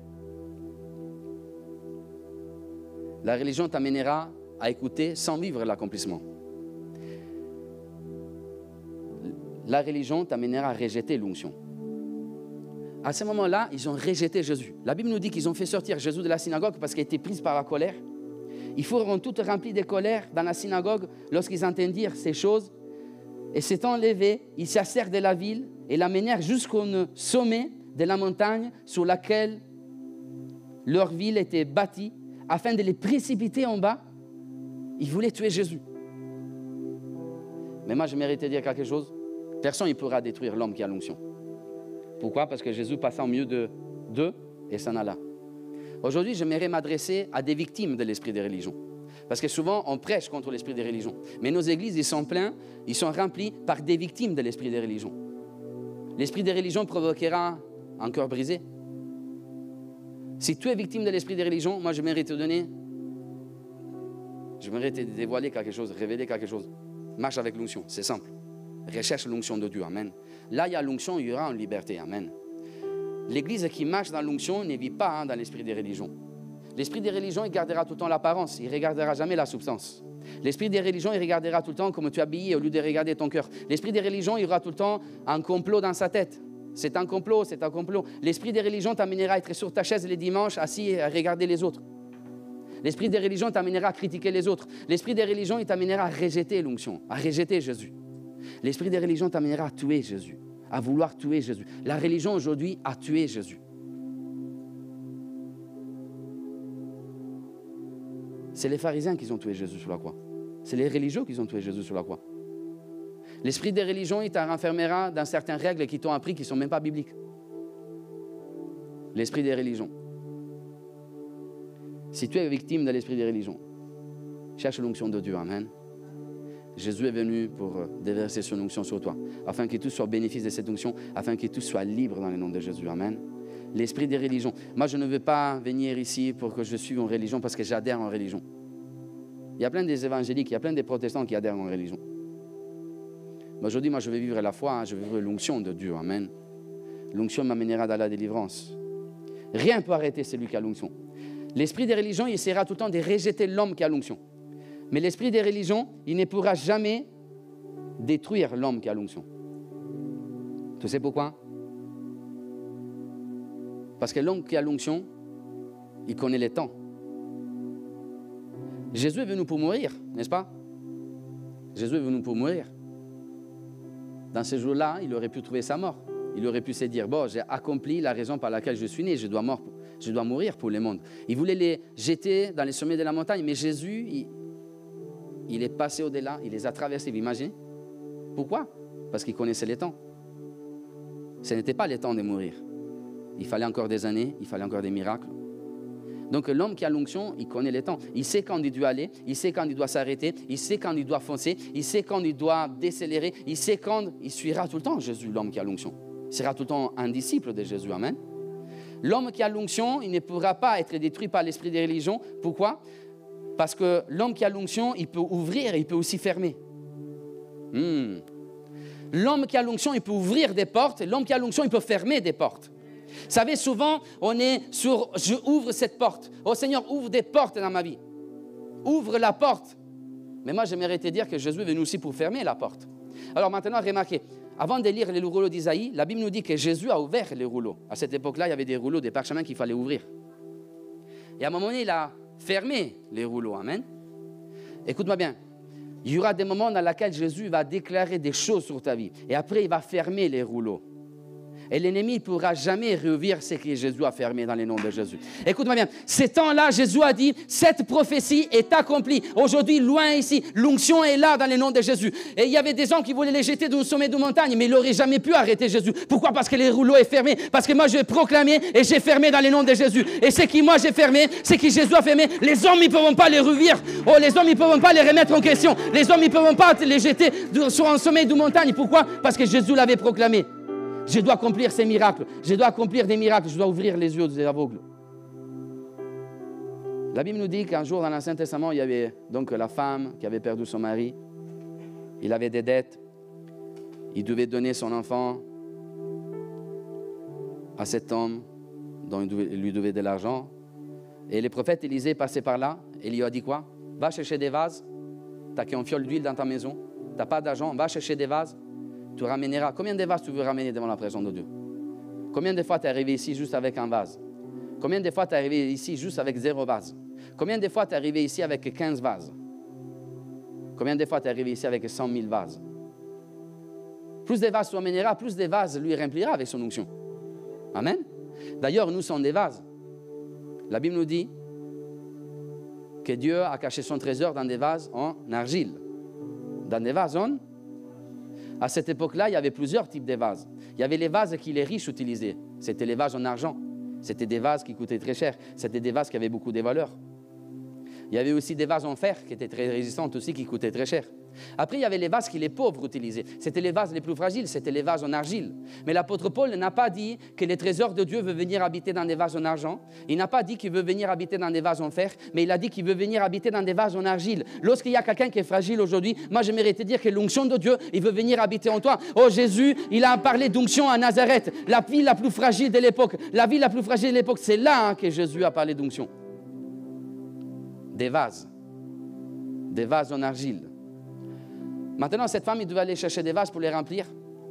S1: La religion t'amènera à écouter sans vivre l'accomplissement. La religion t'amènera à rejeter l'onction. À ce moment-là, ils ont rejeté Jésus. La Bible nous dit qu'ils ont fait sortir Jésus de la synagogue parce qu'il était pris par la colère. Ils furent tous remplis de colère dans la synagogue lorsqu'ils entendirent ces choses. Et s'étant levés, ils chassèrent de la ville et l'amenèrent jusqu'au sommet de la montagne sur laquelle leur ville était bâtie, afin de les précipiter en bas. Ils voulaient tuer Jésus. Mais moi, je mérite de dire quelque chose. Personne ne pourra détruire l'homme qui a l'onction. Pourquoi? Parce que Jésus passa au milieu d'eux et s'en alla. Aujourd'hui, j'aimerais m'adresser à des victimes de l'esprit des religions. Parce que souvent, on prêche contre l'esprit des religions. Mais nos églises, ils sont pleins, ils sont remplis par des victimes de l'esprit des religions. L'esprit des religions provoquera un cœur brisé. Si tu es victime de l'esprit des religions, moi, j'aimerais te dévoiler quelque chose, révéler quelque chose. Marche avec l'onction, c'est simple. Recherche l'onction de Dieu, amen. Là, il y a l'onction, il y aura une liberté, amen. L'église qui marche dans l'onction ne vit pas dans l'esprit des religions. L'esprit des religions, il gardera tout le temps l'apparence, il ne regardera jamais la substance. L'esprit des religions, il regardera tout le temps comment tu es habillé au lieu de regarder ton cœur. L'esprit des religions, il aura tout le temps un complot dans sa tête. C'est un complot, c'est un complot. L'esprit des religions t'amènera à être sur ta chaise les dimanches, assis et à regarder les autres. L'esprit des religions t'amènera à critiquer les autres. L'esprit des religions, il t'amènera à rejeter l'onction, à rejeter Jésus. L'esprit des religions t'amènera à tuer Jésus, à vouloir tuer Jésus. La religion aujourd'hui a tué Jésus. C'est les pharisiens qui ont tué Jésus sur la croix. C'est les religieux qui ont tué Jésus sur la croix. L'esprit des religions, il t'enfermera dans certaines règles qui t'ont appris qui ne sont même pas bibliques. L'esprit des religions. Si tu es victime de l'esprit des religions, cherche l'onction de Dieu. Amen. Jésus est venu pour déverser son onction sur toi, afin que tous soient au bénéfice de cette onction, afin que tous soient libres dans le nom de Jésus. Amen. L'esprit des religions. Moi, je ne veux pas venir ici pour que je suive une religion parce que j'adhère en religion. Il y a plein des évangéliques, il y a plein des protestants qui adhèrent en religion. Mais aujourd'hui, moi, je vais vivre la foi, je vais vivre l'onction de Dieu. Amen. L'onction m'amènera dans la délivrance. Rien ne peut arrêter celui qui a l'onction. L'esprit des religions, il essaiera tout le temps de rejeter l'homme qui a l'onction. Mais l'esprit des religions, il ne pourra jamais détruire l'homme qui a l'onction. Tu sais pourquoi? Parce que l'homme qui a l'onction, il connaît les temps. Jésus est venu pour mourir, n'est-ce pas? Jésus est venu pour mourir. Dans ce jour-là, il aurait pu trouver sa mort. Il aurait pu se dire, bon, j'ai accompli la raison par laquelle je suis né, je dois mourir pour le monde. Il voulait les jeter dans les sommets de la montagne, mais Jésus, il est passé au-delà, il les a traversés, vous imaginez? Pourquoi? Parce qu'il connaissait les temps. Ce n'était pas le temps de mourir. Il fallait encore des années, il fallait encore des miracles. Donc l'homme qui a l'onction, il connaît les temps. Il sait quand il doit aller, il sait quand il doit s'arrêter, il sait quand il doit foncer, il sait quand il doit décélérer, il sait quand il suivra tout le temps Jésus, l'homme qui a l'onction. Il sera tout le temps un disciple de Jésus, amen. L'homme qui a l'onction, il ne pourra pas être détruit par l'esprit des religions. Pourquoi? Parce que l'homme qui a l'onction, il peut ouvrir et il peut aussi fermer. L'homme qui a l'onction, il peut ouvrir des portes, et l'homme qui a l'onction, il peut fermer des portes. Vous savez, souvent, on est sur « je ouvre cette porte ». Oh Seigneur, ouvre des portes dans ma vie. Ouvre la porte. Mais moi, j'aimerais te dire que Jésus est venu aussi pour fermer la porte. Alors maintenant, remarquez, avant de lire les rouleaux d'Isaïe, la Bible nous dit que Jésus a ouvert les rouleaux. À cette époque-là, il y avait des rouleaux, des parchemins qu'il fallait ouvrir. Et à un moment donné, il a fermé les rouleaux. Amen. Écoute-moi bien. Il y aura des moments dans lesquels Jésus va déclarer des choses sur ta vie. Et après, il va fermer les rouleaux. Et l'ennemi ne pourra jamais rouvrir ce que Jésus a fermé dans le nom de Jésus. Écoute-moi bien, ces temps-là, Jésus a dit, cette prophétie est accomplie. Aujourd'hui, loin ici, l'onction est là dans le nom de Jésus. Et il y avait des gens qui voulaient les jeter d'un sommet de montagne, mais ils n'auraient jamais pu arrêter Jésus. Pourquoi? Parce que les rouleaux sont fermés. Parce que moi, je vais proclamer et j'ai fermé dans le nom de Jésus. Et ce qui, moi, j'ai fermé, ce que Jésus a fermé, les hommes, ils ne peuvent pas les rouvrir. Oh, les hommes, ils ne peuvent pas les remettre en question. Les hommes, ils ne peuvent pas les jeter sur un sommet de montagne. Pourquoi? Parce que Jésus l'avait proclamé. Je dois accomplir ces miracles. Je dois accomplir des miracles. Je dois ouvrir les yeux des aveugles. La Bible nous dit qu'un jour dans l'Ancien Testament, il y avait donc la femme qui avait perdu son mari. Il avait des dettes. Il devait donner son enfant à cet homme dont il lui devait de l'argent. Et le prophète Élisée passait par là et il lui a dit quoi? Va chercher des vases. Tu n'as qu'un fiole d'huile dans ta maison. Tu n'as pas d'argent. Va chercher des vases. Tu ramèneras. Combien de vases tu veux ramener devant la présence de Dieu? Combien de fois tu es arrivé ici juste avec un vase? Combien de fois tu es arrivé ici juste avec 0 vase? Combien de fois tu es arrivé ici avec 15 vases? Combien de fois tu es arrivé ici avec 100 000 vases? Plus de vases tu amèneras, plus de vases lui remplira avec son onction. Amen. D'ailleurs, nous sommes des vases. La Bible nous dit que Dieu a caché son trésor dans des vases en argile. Dans des vases en... À cette époque-là, il y avait plusieurs types de vases. Il y avait les vases que les riches utilisaient. C'était les vases en argent. C'était des vases qui coûtaient très cher. C'était des vases qui avaient beaucoup de valeur. Il y avait aussi des vases en fer qui étaient très résistants aussi, qui coûtaient très cher. Après, il y avait les vases que les pauvres utilisaient. C'était les vases les plus fragiles, c'était les vases en argile. Mais l'apôtre Paul n'a pas dit que les trésors de Dieu veut venir habiter dans des vases en argent. Il n'a pas dit qu'il veut venir habiter dans des vases en fer, mais il a dit qu'il veut venir habiter dans des vases en argile. Lorsqu'il y a quelqu'un qui est fragile aujourd'hui, moi j'aimerais te dire que l'onction de Dieu, il veut venir habiter en toi. Oh Jésus, il a parlé d'onction à Nazareth, la ville la plus fragile de l'époque. La ville la plus fragile de l'époque, c'est là que Jésus a parlé d'onction. Des vases en argile. Maintenant, cette femme, il devait aller chercher des vases pour les remplir.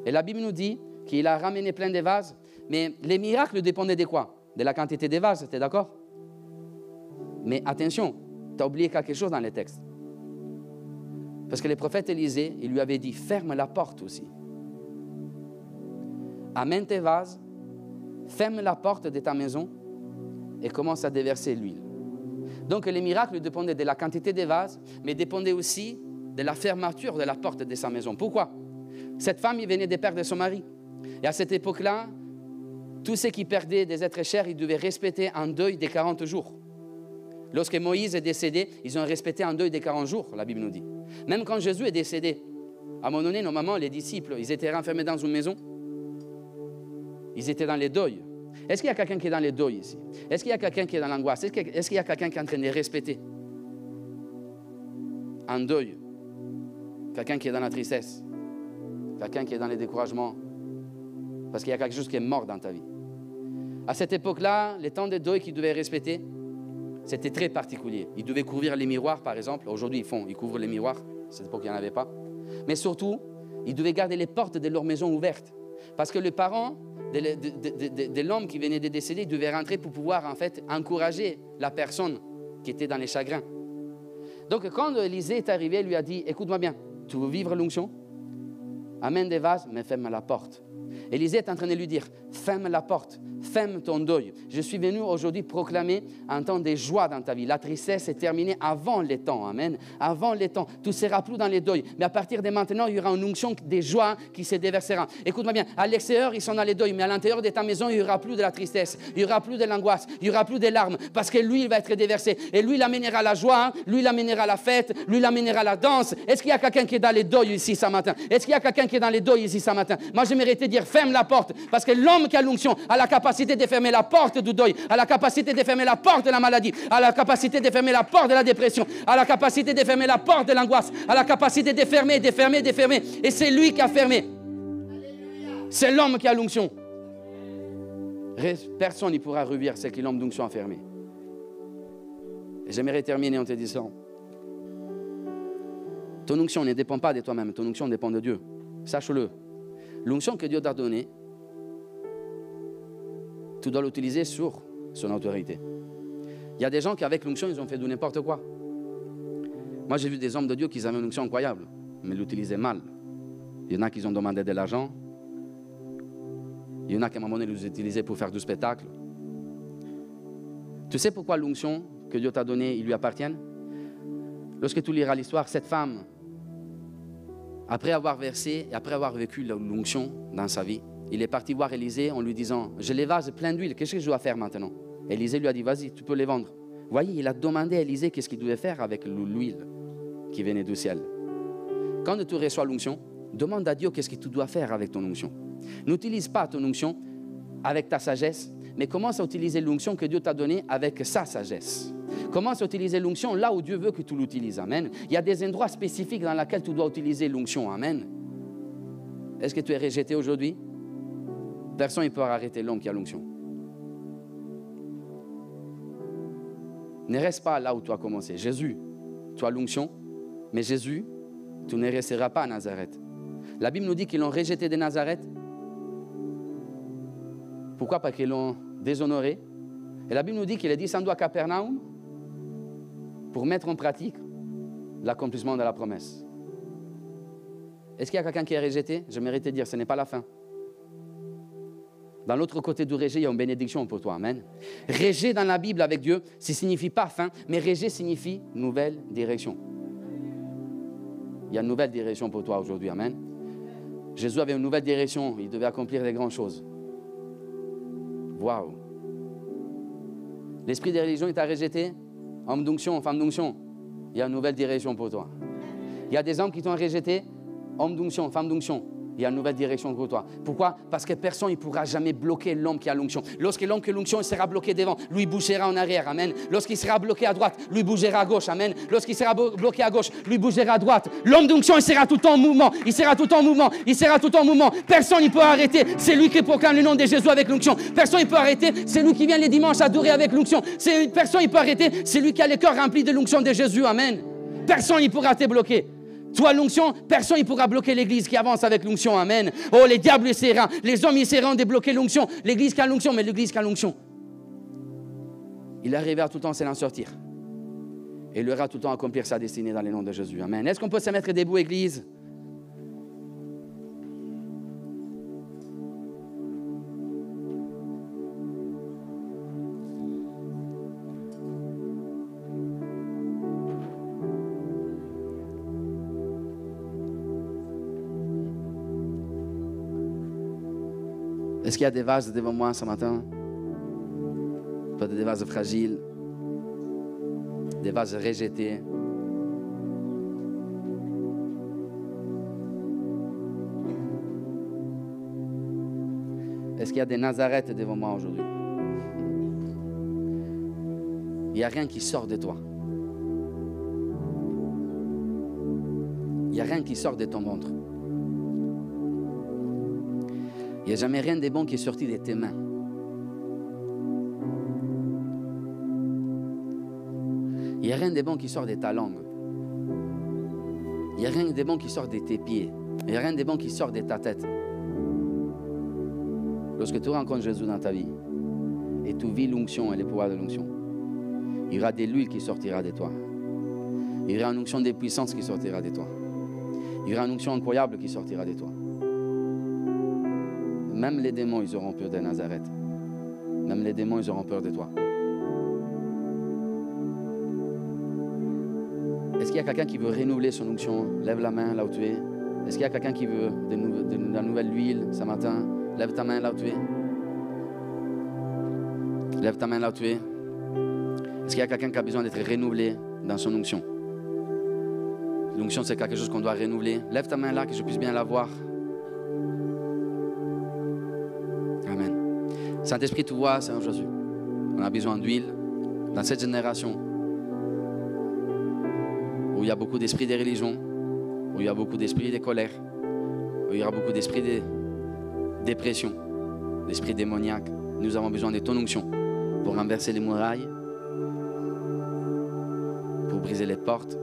S1: Et la Bible nous dit qu'il a ramené plein de vases. Mais les miracles dépendaient de quoi? De la quantité des vases, tu es d'accord? Mais attention, tu as oublié quelque chose dans les textes. Parce que le prophète Élisée, il lui avait dit, ferme la porte aussi. Amène tes vases, ferme la porte de ta maison et commence à déverser l'huile. Donc les miracles dépendaient de la quantité des vases, mais dépendaient aussi de la fermeture de la porte de sa maison. Pourquoi? Cette femme, il venait de perdre son mari. Et à cette époque-là, tous ceux qui perdaient des êtres chers, ils devaient respecter un deuil de 40 jours. Lorsque Moïse est décédé, ils ont respecté un deuil de 40 jours, la Bible nous dit. Même quand Jésus est décédé, à un moment donné, normalement, les disciples, ils étaient renfermés dans une maison. Ils étaient dans les deuils. Est-ce qu'il y a quelqu'un qui est dans les deuils ici? Est-ce qu'il y a quelqu'un qui est dans l'angoisse? Est-ce qu'il y a quelqu'un qui est en train de respecter un deuil? Quelqu'un qui est dans la tristesse? Quelqu'un qui est dans le découragement? Parce qu'il y a quelque chose qui est mort dans ta vie. À cette époque-là, les temps de deuil qu'ils devaient respecter, c'était très particulier. Ils devaient couvrir les miroirs, par exemple. Aujourd'hui, ils couvrent les miroirs. À cette époque, il n'y en avait pas. Mais surtout, ils devaient garder les portes de leur maison ouvertes. Parce que les parents de l'homme qui venait de décéder, ils devaient rentrer pour pouvoir, en fait, encourager la personne qui était dans les chagrins. Donc, quand Élisée est arrivé, il lui a dit, écoute-moi bien, tu veux vivre l'onction? Amène des vases, mais ferme la porte. Élisée est en train de lui dire, ferme la porte, ferme ton deuil. Je suis venu aujourd'hui proclamer un temps de joie dans ta vie. La tristesse est terminée avant les temps, amen. Avant les temps, tu ne seras plus dans les deuils. Mais à partir de maintenant, il y aura une onction de joie qui se déversera. Écoute-moi bien, à l'extérieur, ils sont dans les deuils, mais à l'intérieur de ta maison, il n'y aura plus de la tristesse, il n'y aura plus de l'angoisse, il n'y aura plus de larmes, parce que lui, il va être déversé. Et lui, il amènera la joie, lui, il amènera la fête, lui, il amènera la danse. Est-ce qu'il y a quelqu'un qui est dans les deuils ici ce matin? Est-ce qu'il y a quelqu'un qui est dans les deuils ici ce matin? Moi, j'aimerais te dire, ferme la porte, parce que l'homme qui a l'onction a la capacité de fermer la porte du deuil, a la capacité de fermer la porte de la maladie, a la capacité de fermer la porte de la dépression, a la capacité de fermer la porte de l'angoisse, a la capacité de fermer, de fermer, de fermer. Et c'est lui qui a fermé. C'est l'homme qui a l'onction. Personne ne pourra revivre ce que l'homme d'onction a fermé. Et j'aimerais terminer en te disant, ton onction ne dépend pas de toi-même, ton onction dépend de Dieu. Sache-le. L'onction que Dieu t'a donnée, tu dois l'utiliser sur son autorité. Il y a des gens qui, avec l'onction, ils ont fait de n'importe quoi. Moi, j'ai vu des hommes de Dieu qui avaient une onction incroyable, mais l'utilisaient mal. Il y en a qui ont demandé de l'argent. Il y en a qui, à un moment donné, les utilisaient pour faire du spectacle. Tu sais pourquoi l'onction que Dieu t'a donnée, il lui appartient? Lorsque tu liras l'histoire, cette femme, après avoir versé et après avoir vécu l'onction dans sa vie, il est parti voir Élisée en lui disant, j'ai les vases pleins d'huile, qu'est-ce que je dois faire maintenant? Élisée lui a dit, vas-y, tu peux les vendre. Vous voyez, il a demandé à Élisée qu'est-ce qu'il devait faire avec l'huile qui venait du ciel. Quand tu reçois l'onction, demande à Dieu qu'est-ce que tu dois faire avec ton onction. N'utilise pas ton onction avec ta sagesse, mais commence à utiliser l'onction que Dieu t'a donnée avec sa sagesse. Commence à utiliser l'onction là où Dieu veut que tu l'utilises. Amen. Il y a des endroits spécifiques dans lesquels tu dois utiliser l'onction. Amen. Est-ce que tu es rejeté aujourd'hui? Personne ne peut arrêter l'homme qui a l'onction. Ne reste pas là où tu as commencé. Jésus, tu as l'onction, mais Jésus, tu ne resteras pas à Nazareth. La Bible nous dit qu'ils l'ont rejeté de Nazareth. Pourquoi? Parce qu'ils l'ont déshonoré. Et la Bible nous dit qu'il est descendu à Capernaum pour mettre en pratique l'accomplissement de la promesse. Est-ce qu'il y a quelqu'un qui est rejeté? J'aimerais te dire, ce n'est pas la fin. Dans l'autre côté du rejet, il y a une bénédiction pour toi. Amen. Rejet dans la Bible avec Dieu, ça ne signifie pas fin, mais rejet signifie nouvelle direction. Il y a une nouvelle direction pour toi aujourd'hui. Amen. Jésus avait une nouvelle direction, il devait accomplir des grandes choses. Waouh! L'esprit de religion, il t'a rejeté. Homme d'onction, femme d'onction. Il y a une nouvelle direction pour toi. Il y a des hommes qui t'ont rejeté. Homme d'onction, femme d'onction. Il y a une nouvelle direction pour toi. Pourquoi? Parce que personne ne pourra jamais bloquer l'homme qui a l'onction. Lorsque l'homme qui a l'onction sera bloqué devant, lui bougera en arrière. Amen. Lorsqu'il sera bloqué à droite, lui bougera à gauche. Amen. Lorsqu'il sera bloqué à gauche, lui bougera à droite. L'homme d'onction, il sera tout en mouvement. Il sera tout en mouvement. Il sera tout en mouvement. Personne ne peut arrêter. C'est lui qui proclame le nom de Jésus avec l'onction. Personne ne peut arrêter. C'est lui qui vient les dimanches adorer avec l'onction. Personne ne peut arrêter. C'est lui qui a le cœur rempli de l'onction de Jésus. Amen. Personne ne pourra te bloquer. Toi, l'onction, personne ne pourra bloquer l'église qui avance avec l'onction. Amen. Oh, les diables essaieront, les hommes essaieront de bloquer l'onction. L'église qui a l'onction, mais l'église qui a l'onction, il arrivera tout le temps à s'en sortir. Et il aura tout le temps à accomplir sa destinée dans le nom de Jésus. Amen. Est-ce qu'on peut se mettre debout, église? Est-ce qu'il y a des vases devant moi ce matin? Peut-être des vases fragiles, des vases rejetés. Est-ce qu'il y a des Nazareth devant moi aujourd'hui? Il n'y a rien qui sort de toi. Il n'y a rien qui sort de ton ventre. Il n'y a jamais rien de bon qui est sorti de tes mains. Il n'y a rien de bon qui sort de ta langue. Il n'y a rien de bon qui sort de tes pieds. Il n'y a rien de bon qui sort de ta tête. Lorsque tu rencontres Jésus dans ta vie et tu vis l'onction et le pouvoir de l'onction, il y aura de l'huile qui sortira de toi. Il y aura une onction de puissance qui sortira de toi. Il y aura une onction incroyable qui sortira de toi. Même les démons, ils auront peur de Nazareth. Même les démons, ils auront peur de toi. Est-ce qu'il y a quelqu'un qui veut renouveler son onction? Lève la main là où tu es. Est-ce qu'il y a quelqu'un qui veut de la nouvelle huile ce matin? Lève ta main là où tu es. Lève ta main là où tu es. Est-ce qu'il y a quelqu'un qui a besoin d'être renouvelé dans son onction? L'onction, c'est quelque chose qu'on doit renouveler. Lève ta main là, que je puisse bien la voir. Amen. Saint-Esprit, tu vois, Seigneur Jésus, on a besoin d'huile dans cette génération où il y a beaucoup d'esprits de religion, où il y a beaucoup d'esprits de colère, où il y a beaucoup d'esprits de dépression, d'esprits démoniaques. Nous avons besoin de ton onction pour renverser les murailles, pour briser les portes.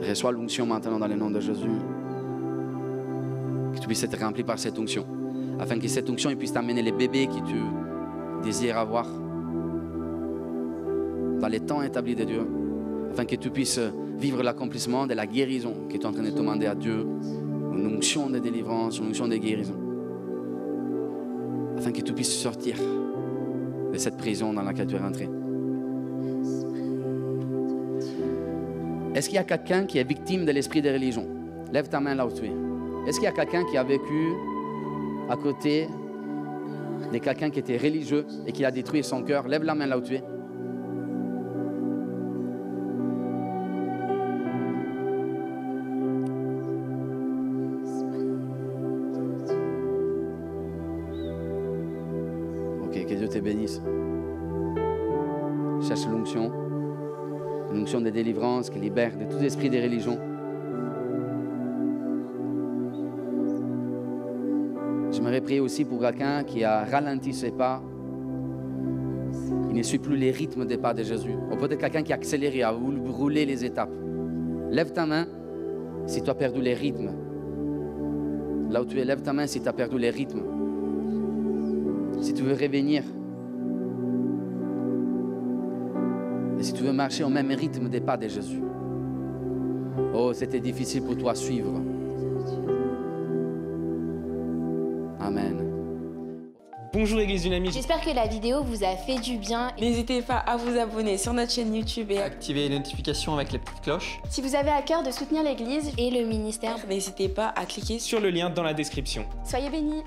S1: Reçois l'onction maintenant dans le nom de Jésus. Que tu puisses être rempli par cette onction, afin que cette onction puisse t'amener les bébés que tu désires avoir dans les temps établis de Dieu, afin que tu puisses vivre l'accomplissement de la guérison que tu es en train de demander à Dieu, une onction de délivrance, une onction de guérison, afin que tu puisses sortir de cette prison dans laquelle tu es rentré. Est-ce qu'il y a quelqu'un qui est victime de l'esprit de religion? Lève ta main là où tu es. Est-ce qu'il y a quelqu'un qui a vécu à côté de quelqu'un qui était religieux et qui a détruit son cœur? Lève la main là où tu es. Ok, que Dieu te bénisse. Cherche l'onction. Une onction de délivrance qui libère de tout esprit de religion. J'aimerais prier aussi pour quelqu'un qui a ralenti ses pas. Il ne suit plus les rythmes des pas de Jésus. Ou peut-être quelqu'un qui a accéléré, a voulu rouler les étapes. Lève ta main si tu as perdu les rythmes. Là où tu es, lève ta main si tu as perdu les rythmes. Si tu veux revenir. Et si tu veux marcher au même rythme des pas de Jésus. Oh, c'était difficile pour toi à suivre. Amen.
S2: Bonjour Église Dynamique.
S3: J'espère que la vidéo vous a fait du bien.
S4: N'hésitez pas à vous abonner sur notre chaîne YouTube et
S2: Activez les notifications avec les petites cloches.
S3: Si vous avez à cœur de soutenir l'Église et le ministère,
S4: n'hésitez pas à cliquer
S2: Sur le lien dans la description.
S3: soyez bénis.